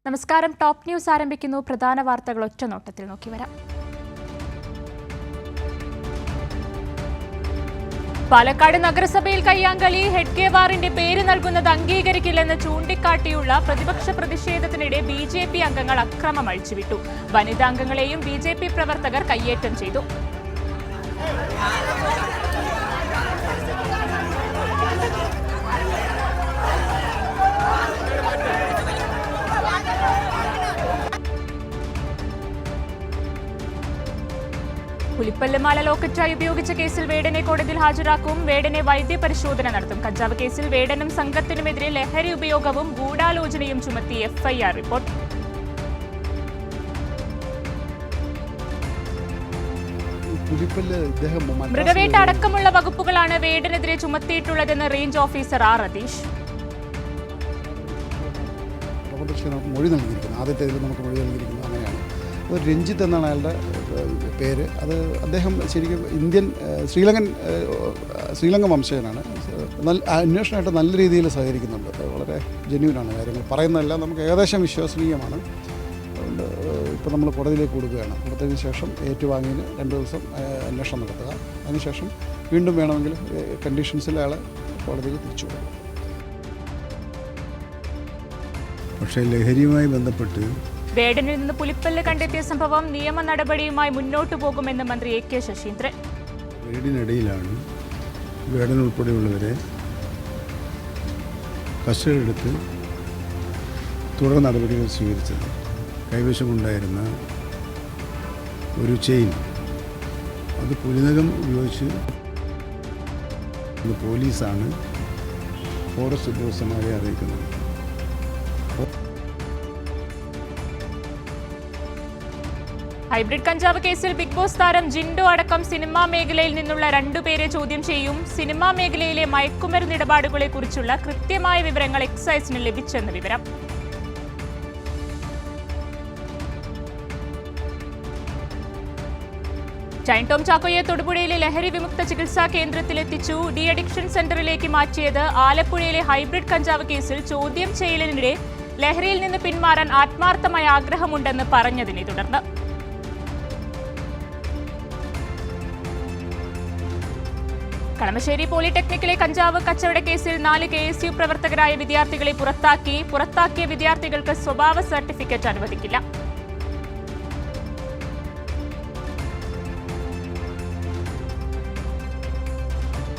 നമസ്കാരം. Top news ആരംഭിക്കുന്നു. പ്രധാന വാർത്തകൾ ഒറ്റനോട്ടത്തിൽ നോക്കി വരാം. പാലക്കാട് നഗരസഭയിൽ കയ്യാങ്കളി. ഹെഡ്ഗേവാറിന്റെ പേര് നൽകുന്നത് അംഗീകരിക്കില്ലെന്ന് ചൂണ്ടിക്കാട്ടിയുള്ള പ്രതിപക്ഷ പ്രതിഷേധത്തിനിടെ ബിജെപി അംഗങ്ങൾ അക്രമം അഴിച്ചുവിട്ടു. വനിതാ അംഗങ്ങളെയും ബിജെപി പ്രവർത്തകർ കയ്യേറ്റം ചെയ്തു. പുലിപ്പല്ലുമാല ലോക്കറ്റായി ഉപയോഗിച്ച കേസിൽ വേടനെ കോടതിയിൽ ഹാജരാക്കും. വേടനെ വൈദ്യപരിശോധന നടത്തും. കഞ്ചാവ് കേസിൽ വേടനും സംഘത്തിനുമെതിരെ ലഹരി ഉപയോഗവും ഗൂഢാലോചനയും ചുമത്തി എഫ്ഐആർ റിപ്പോർട്ട്. മൃഗവേട്ട അടക്കമുള്ള വകുപ്പുകളാണ് വേടനെതിരെ ചുമത്തിയിട്ടുള്ളതെന്ന് റേഞ്ച് ഓഫീസർ ആർ രതീഷ്. മൊഴി നൽകിയിരിക്കുന്നത് ആദ്യത്തേതിൽ നമുക്ക് മൊഴി നൽകിയിരിക്കുന്നത് അങ്ങനെയാണ്. രഞ്ജിത്ത് എന്നാണ് അയാളുടെ പേര്. അത് അദ്ദേഹം ശരിക്കും ശ്രീലങ്കൻ വംശജനാണ്. അന്വേഷണമായിട്ട് നല്ല രീതിയിൽ സഹകരിക്കുന്നുണ്ട്. വളരെ ജെന്യൂനാണ് കാര്യങ്ങൾ പറയുന്നതെല്ലാം നമുക്ക് ഏകദേശം വിശ്വസനീയമാണ്. അതുകൊണ്ട് ഇപ്പോൾ നമ്മൾ കോടതിയിലേക്ക് കൊടുക്കുകയാണ്. കൊടുത്തതിന് ശേഷം ഏറ്റുവാങ്ങിയതിന് 2 ദിവസം അന്വേഷണം നടത്തുക. അതിനുശേഷം വീണ്ടും വേണമെങ്കിൽ കണ്ടീഷൻസിൽ അയാളെ കോടതിയിൽ തിരിച്ചു കൊടുക്കും. പക്ഷേ ലഹരിയുമായി ബന്ധപ്പെട്ട് വേടനിൽ നിന്ന് പുലിപ്പല്ല് കണ്ടെത്തിയ സംഭവം നിയമ നടപടിയുമായി മുന്നോട്ടു പോകുമെന്ന് മന്ത്രി എ കെ ശശീന്ദ്രൻ. വേടിനിടയിലാണ് വേടൻ ഉൾപ്പെടെയുള്ളവരെ കസ്റ്റഡിയെടുത്ത് തുടർ നടപടികൾ സ്വീകരിച്ചത്. കൈവശമുണ്ടായിരുന്ന ഒരു ചെയിൻ അത് പുലിനകം ഉപയോഗിച്ച് പോലീസാണ് ഫോറസ്റ്റ് ഉദ്യോഗസ്ഥന്മാരെ അറിയിക്കുന്നത്. ഹൈബ്രിഡ് കഞ്ചാവ് കേസിൽ ബിഗ് ബോസ് താരം ജിൻഡോ അടക്കം സിനിമാ മേഖലയിൽ നിന്നുള്ള 2 പേരെ ചോദ്യം ചെയ്യും. സിനിമാ മേഖലയിലെ മയക്കുമരുന്ന് ഇടപാടുകളെ കുറിച്ചുള്ള കൃത്യമായ വിവരങ്ങൾ എക്സൈസിന് ലഭിച്ചെന്ന് വിവരം. ഷൈൻ ടോം ചാക്കോയെ തൊടുപുഴയിലെ ലഹരി വിമുക്ത ചികിത്സാ കേന്ദ്രത്തിലെത്തിച്ചു. ഡി അഡിക്ഷൻ സെന്ററിലേക്ക് മാറ്റിയത്. ആലപ്പുഴയിലെ ഹൈബ്രിഡ് കഞ്ചാവ് കേസിൽ ചോദ്യം ചെയ്യലിനിടെ ലഹരിയിൽ നിന്ന് പിന്മാറാൻ ആത്മാർത്ഥമായ ആഗ്രഹമുണ്ടെന്ന് പറഞ്ഞതിനെ തുടർന്ന് കളമശ്ശേരി പോളിടെക്നിക്കിലെ കഞ്ചാവ് കച്ചവട കേസിൽ 4 KSU പ്രവർത്തകരായ വിദ്യാർത്ഥികളെ പുറത്താക്കിയ വിദ്യാർത്ഥികൾക്ക് സ്വഭാവ സർട്ടിഫിക്കറ്റ് അനുവദിക്കില്ല.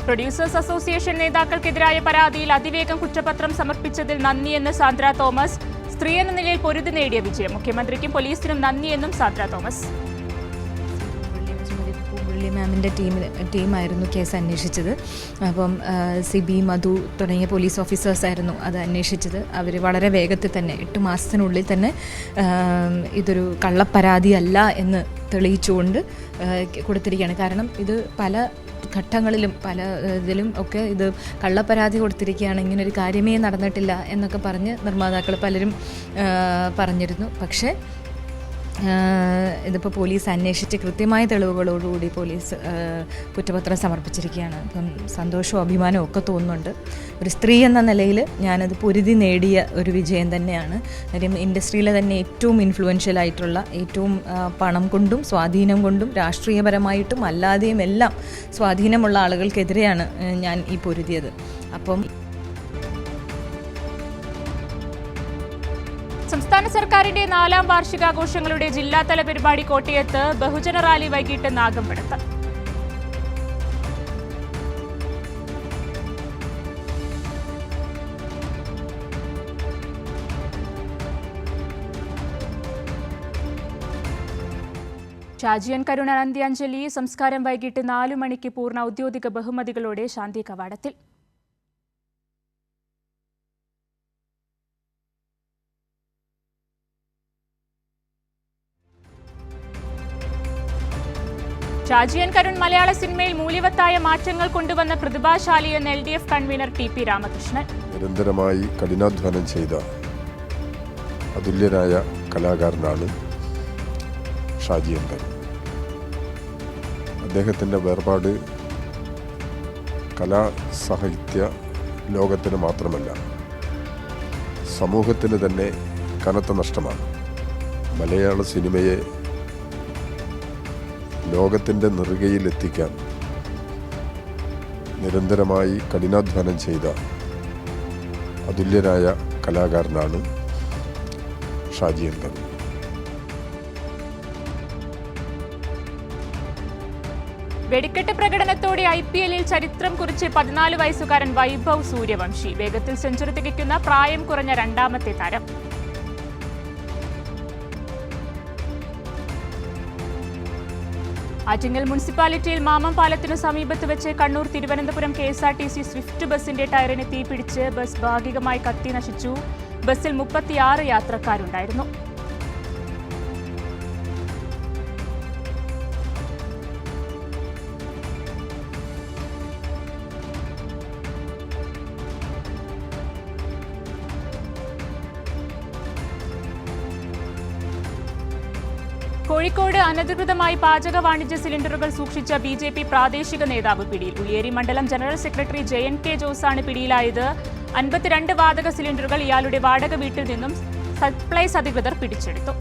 പ്രൊഡ്യൂസേഴ്സ് അസോസിയേഷൻ നേതാക്കൾക്കെതിരായ പരാതിയിൽ അതിവേഗം കുറ്റപത്രം സമർപ്പിച്ചതിൽ നന്ദിയെന്ന് സാന്ദ്ര തോമസ്. സ്ത്രീ എന്ന നിലയിൽ പൊരുതി നേടിയ വിജയം. മുഖ്യമന്ത്രിക്കും പോലീസിനും നന്ദിയെന്നും സാന്ദ്ര തോമസ്. മാമിൻ്റെ ടീമായിരുന്നു കേസ് അന്വേഷിച്ചത്. അപ്പം സിബി, മധു തുടങ്ങിയ പോലീസ് ഓഫീസേഴ്സായിരുന്നു അത് അന്വേഷിച്ചത്. അവർ വളരെ വേഗത്തിൽ തന്നെ 8 മാസത്തിനുള്ളിൽ തന്നെ ഇതൊരു കള്ളപ്പരാതിയല്ല എന്ന് തെളിയിച്ചുകൊണ്ട് കൊടുത്തിരിക്കുകയാണ്. കാരണം ഇത് പല ഘട്ടങ്ങളിലും പല ഇതിലും ഒക്കെ ഇത് കള്ളപ്പരാതി കൊടുത്തിരിക്കുകയാണ്, ഇങ്ങനൊരു കാര്യമേ നടന്നിട്ടില്ല എന്നൊക്കെ പറഞ്ഞ് നിർമ്മാതാക്കൾ പലരും പറഞ്ഞിരുന്നു. പക്ഷേ ഇതിപ്പോൾ പോലീസ് അന്വേഷിച്ച് കൃത്യമായ തെളിവുകളോടുകൂടി പോലീസ് കുറ്റപത്രം സമർപ്പിച്ചിരിക്കുകയാണ്. അപ്പം സന്തോഷവും അഭിമാനവും ഒക്കെ തോന്നുന്നുണ്ട്. ഒരു സ്ത്രീ എന്ന നിലയിൽ ഞാനത് പൊരുതി നേടിയ ഒരു വിജയം തന്നെയാണ്. കാര്യം ഇൻഡസ്ട്രിയിലെ തന്നെ ഏറ്റവും ഇൻഫ്ലുവൻഷ്യൽ ആയിട്ടുള്ള, ഏറ്റവും പണം കൊണ്ടും സ്വാധീനം കൊണ്ടും രാഷ്ട്രീയപരമായിട്ടും അല്ലാതെയും എല്ലാം സ്വാധീനമുള്ള ആളുകൾക്കെതിരെയാണ് ഞാൻ ഈ പൊരുതിയത്. അപ്പം സംസ്ഥാന സർക്കാരിന്റെ 4ാം വാർഷികാഘോഷങ്ങളുടെ ജില്ലാതല പരിപാടി കോട്ടയത്ത്. ബഹുജന റാലി വൈകിട്ട് നാഗമ്പടത്ത്. ഷാജിയൻ കരുണ അന്ത്യാഞ്ജലി. സംസ്കാരം വൈകിട്ട് 4 മണിക്ക് പൂർണ്ണ ഔദ്യോഗിക ബഹുമതികളോടെ ശാന്തി കവാടത്തിൽ. ഷാജിയൻ കരുൺ മലയാള സിനിമയിൽ മൂല്യവത്തായ മാറ്റങ്ങൾ കൊണ്ടുവന്ന പ്രതിഭാശാലിയെന്ന് LDF കൺവീനർ TP രാമകൃഷ്ണൻ. നിരന്തരമായി കഠിനാധ്വാനം ചെയ്ത അതുല്യനായ കലാകാരനാണ് ഷാജിയൻ കരുൺ. അദ്ദേഹത്തിൻ്റെ വേർപാട് കലാ സാഹിത്യ ലോകത്തിന് മാത്രമല്ല സമൂഹത്തിന് തന്നെ കനത്ത നഷ്ടമാണ്. മലയാള സിനിമയെ ലോകത്തിൻ്റെ നെറുകയിലെത്തിക്കാൻ നിരന്തരമായി കഠിനാധ്വാനം ചെയ്ത അതുല്യനായ കലാകാരനാണ് ഷാജി എൻ കരുൺ. വെടിക്കെട്ട് പ്രകടനത്തോടെ IPL-ൽ ചരിത്രം കുറിച്ച് 14 വയസ്സുകാരൻ വൈഭവ് സൂര്യവംശി. വേഗത്തിൽ സെഞ്ചുറി തികയ്ക്കുന്ന പ്രായം കുറഞ്ഞ രണ്ടാമത്തെ താരം. ആറ്റിങ്ങൽ മുനിസിപ്പാലിറ്റിയിൽ മാമം പാലത്തിനു സമീപത്ത് വെച്ച് കണ്ണൂർ തിരുവനന്തപുരം KSRTC സ്വിഫ്റ്റ് ബസിന്റെ ടയറിന് തീപിടിച്ച് ബസ് ഭാഗികമായി കത്തി നശിച്ചു. ബസ്സിൽ 36 യാത്രക്കാരുണ്ടായിരുന്നു. കോഴിക്കോട് അനധികൃതമായി പാചക വാണിജ്യ സിലിണ്ടറുകൾ സൂക്ഷിച്ച BJP പ്രാദേശിക നേതാവ് പിടിയിൽ. ഉള്ളിയേരി മണ്ഡലം ജനറൽ സെക്രട്ടറി JNK ജോസാണ് പിടിയിലായത്. 52 വാതക സിലിണ്ടറുകൾ ഇയാളുടെ വാടക വീട്ടിൽ നിന്നും സപ്ലൈസ് അധികൃതർ പിടിച്ചെടുത്തു.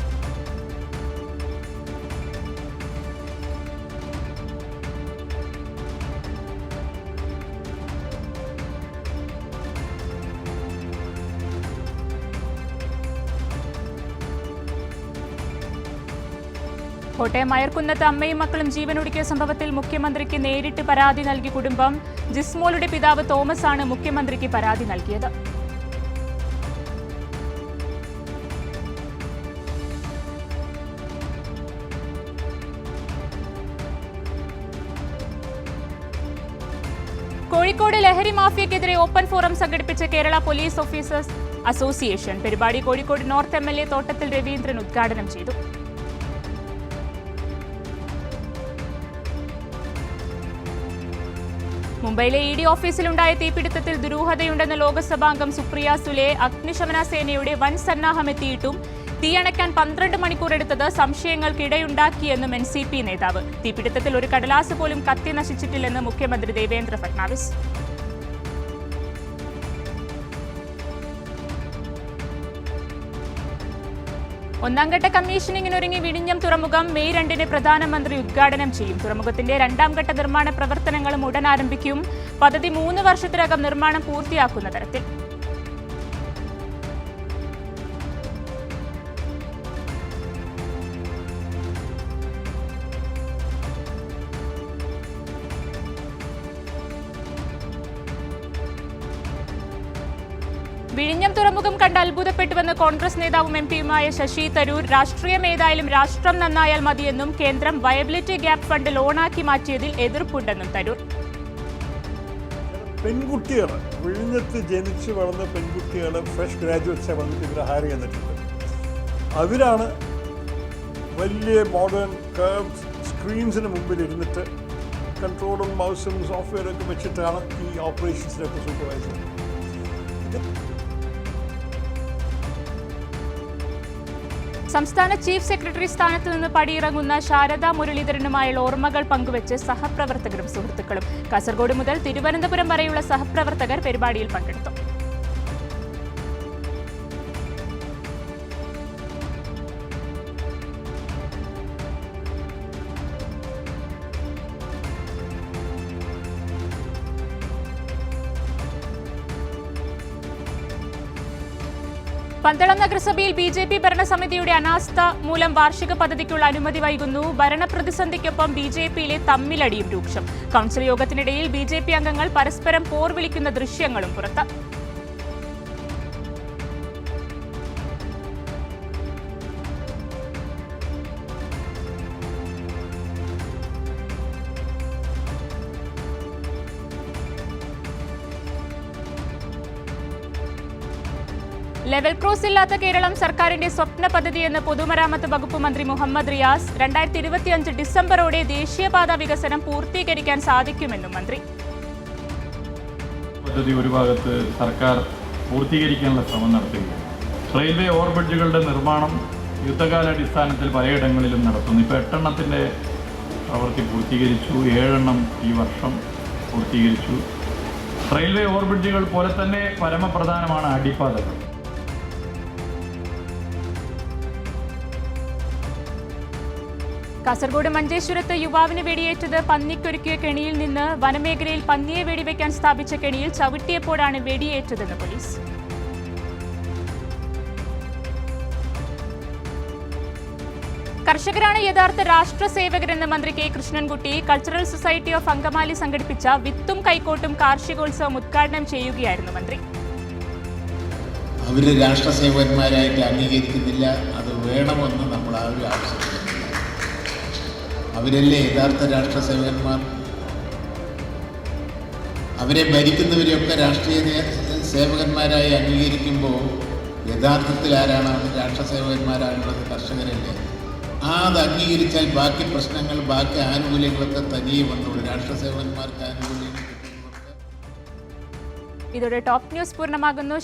കോട്ടയം മയർക്കുന്നത്ത് അമ്മയും മക്കളും ജീവനൊടുക്കിയ സംഭവത്തിൽ മുഖ്യമന്ത്രിക്ക് നേരിട്ട് പരാതി നൽകി കുടുംബം. ജിസ്മോളുടെ പിതാവ് തോമസ് ആണ് മുഖ്യമന്ത്രിക്ക് പരാതി നൽകിയത്. കോഴിക്കോട് ലഹരി മാഫിയക്കെതിരെ ഓപ്പൺ ഫോറം സംഘടിപ്പിച്ച കേരള പോലീസ് ഓഫീസേഴ്സ് അസോസിയേഷൻ പരിപാടി കോഴിക്കോട് നോർത്ത് MLA തോട്ടത്തിൽ രവീന്ദ്രൻ ഉദ്ഘാടനം ചെയ്തു. മുംബൈയിലെ ED ഓഫീസിലുണ്ടായ തീപിടുത്തത്തിൽ ദുരൂഹതയുണ്ടെന്ന ലോക്സഭാംഗം സുപ്രിയ സുലെ. അഗ്നിശമന സേനയുടെ വൻ സന്നാഹമെത്തിയിട്ടും തീയണയ്ക്കാൻ 12 മണിക്കൂർ എടുത്തത് സംശയങ്ങൾക്കിടയുണ്ടാക്കിയെന്നും NCP നേതാവ്. തീപിടുത്തത്തിൽ ഒരു കടലാസ് പോലും കത്തി നശിച്ചിട്ടില്ലെന്ന് മുഖ്യമന്ത്രി ദേവേന്ദ്ര ഫട്നാവിസ്. ഒന്നാംഘട്ട കമ്മീഷനിങ്ങിനൊരുങ്ങി വിഴിഞ്ഞം തുറമുഖം മെയ് 2-ന് പ്രധാനമന്ത്രി ഉദ്ഘാടനം ചെയ്യും. തുറമുഖത്തിന്റെ 2ാം ഘട്ട നിർമ്മാണ പ്രവർത്തനങ്ങളും ഉടൻ ആരംഭിക്കും. പദ്ധതി 3 വർഷത്തിനകം നിർമ്മാണം പൂർത്തിയാക്കുന്ന തരത്തിൽ. വിഴിഞ്ഞം തുറമുഖം കണ്ട് അത്ഭുതപ്പെട്ടുവെന്ന് കോൺഗ്രസ് നേതാവും MP-യുമായ ശശി തരൂർ. രാഷ്ട്രീയം ഏതായാലും രാഷ്ട്രം നന്നായാൽ മതിയെന്നും കേന്ദ്രം വയബിലിറ്റി ഗ്യാപ് ഫണ്ട് ലോണാക്കി മാറ്റിയതിൽ എതിർപ്പുണ്ടെന്നും തരൂർ. പെൺകുട്ടികൾ വിഴിഞ്ഞത്ത് ജനിച്ച് വളർന്ന പെൺകുട്ടികൾ ഫ്രഷ് ഗ്രാജുവേറ്റ്സ് വന്നിട്ട് ഇവർ ഹയർ ചെയ്തിട്ടുണ്ട്. അവരാണ് വലിയ മോഡേൺ കർവ് സ്ക്രീൻസിന് മുമ്പിൽ ഇരുന്നിട്ട് കൺട്രോളും മൗസും സോഫ്റ്റ്വെയറൊക്കെ വെച്ചിട്ടാണ് ഈ ഓപ്പറേഷൻസിനൊക്കെ സൂപ്പർവൈസ് ചെയ്യുന്നത്. സംസ്ഥാന ചീഫ് സെക്രട്ടറി സ്ഥാനത്ത് നിന്ന് പടിയിറങ്ങുന്ന ശാരദാ മുരളീധരനുമായുള്ള ഓർമ്മകൾ പങ്കുവച്ച് സഹപ്രവർത്തകരും സുഹൃത്തുക്കളും. കാസർഗോഡ് മുതൽ തിരുവനന്തപുരം വരെയുള്ള സഹപ്രവർത്തകർ പരിപാടിയിൽ പങ്കെടുത്തു. പന്തളം നഗരസഭയിൽ BJP ഭരണസമിതിയുടെ അനാസ്ഥ മൂലം വാർഷിക പദ്ധതിക്കുള്ള അനുമതി വൈകുന്നു. ഭരണപ്രതിസന്ധിക്കൊപ്പം BJP-യിലെ തമ്മിലടിയും രൂക്ഷം. കൗൺസിൽ യോഗത്തിനിടയിൽ BJP അംഗങ്ങൾ പരസ്പരം പോർ വിളിക്കുന്ന ദൃശ്യങ്ങളും പുറത്ത്. ലെവൽ ക്രോസ് ഇല്ലാത്ത കേരളം സർക്കാരിന്റെ സ്വപ്ന പദ്ധതിയെന്ന് പൊതുമരാമത്ത് വകുപ്പ് മന്ത്രി മുഹമ്മദ് റിയാസ്. 2025 ഡിസംബറോടെ ദേശീയപാത വികസനം പൂർത്തീകരിക്കാൻ സാധിക്കുമെന്നും മന്ത്രി. പദ്ധതി ഒരു ഭാഗത്ത് സർക്കാർ പൂർത്തീകരിക്കാനുള്ള ശ്രമം നടത്തുകയാണ്. റെയിൽവേ ഓവർബ്രിഡ്ജുകളുടെ നിർമ്മാണം യുദ്ധകാലാടിസ്ഥാനത്തിൽ പലയിടങ്ങളിലും നടത്തുന്നു. ഇപ്പോൾ 8 എണ്ണത്തിൻ്റെ പ്രവൃത്തി പൂർത്തീകരിച്ചു, 7 എണ്ണം ഈ വർഷം പൂർത്തീകരിച്ചു. റെയിൽവേ ഓവർബ്രിഡ്ജുകൾ പോലെ തന്നെ പരമപ്രധാനമാണ് അടിപ്പാതകൾ. കാസർഗോഡ് മഞ്ചേശ്വരത്ത് യുവാവിന് വെടിയേറ്റത് പന്നിക്കൊരുക്കിയ കെണിയിൽ നിന്ന്. വനമേഖലയിൽ പന്നിയെ വെടിവെക്കാൻ സ്ഥാപിച്ച കെണിയിൽ ചവിട്ടിയപ്പോഴാണ് വെടിയേറ്റതെന്ന് പോലീസ്. കർഷകരാണ് യഥാർത്ഥ രാഷ്ട്ര സേവകരെന്ന് മന്ത്രി K Krishnankutty. Cultural society of Angamaly സംഘടിപ്പിച്ച വിത്തും കൈക്കോട്ടും കാർഷികോത്സവം ഉദ്ഘാടനം ചെയ്യുകയായിരുന്നു മന്ത്രി. അവർ രാഷ്ട്രസേവകന്മാരായിട്ട് അംഗീകരിക്കുന്നില്ല. അത് വേണമെന്ന് നമ്മൾ ആരും ആവശ്യപ്പെടുന്നില്ല. അവരല്ലേ യഥാർത്ഥ രാഷ്ട്രസേവകന്മാർ. അവരെ ഭരിക്കുന്നവരെയൊക്കെ രാഷ്ട്രീയ സേവകന്മാരായി അംഗീകരിക്കുമ്പോൾ യഥാർത്ഥത്തിൽ ആരാണ് രാഷ്ട്രസേവകന്മാരാണുള്ളത്? കർഷകരല്ലേ. അത് അംഗീകരിച്ചാൽ ബാക്കി പ്രശ്നങ്ങൾ, ബാക്കി ആനുകൂല്യങ്ങളൊക്കെ തനിയെ വന്നോളൂ. രാഷ്ട്രസേവകന്മാർക്ക് ആനുകൂല്യങ്ങൾ കിട്ടുന്നവർക്ക്. ഇതോടെ ടോപ്പ് ന്യൂസ് പൂർണ്ണമാകുന്നു.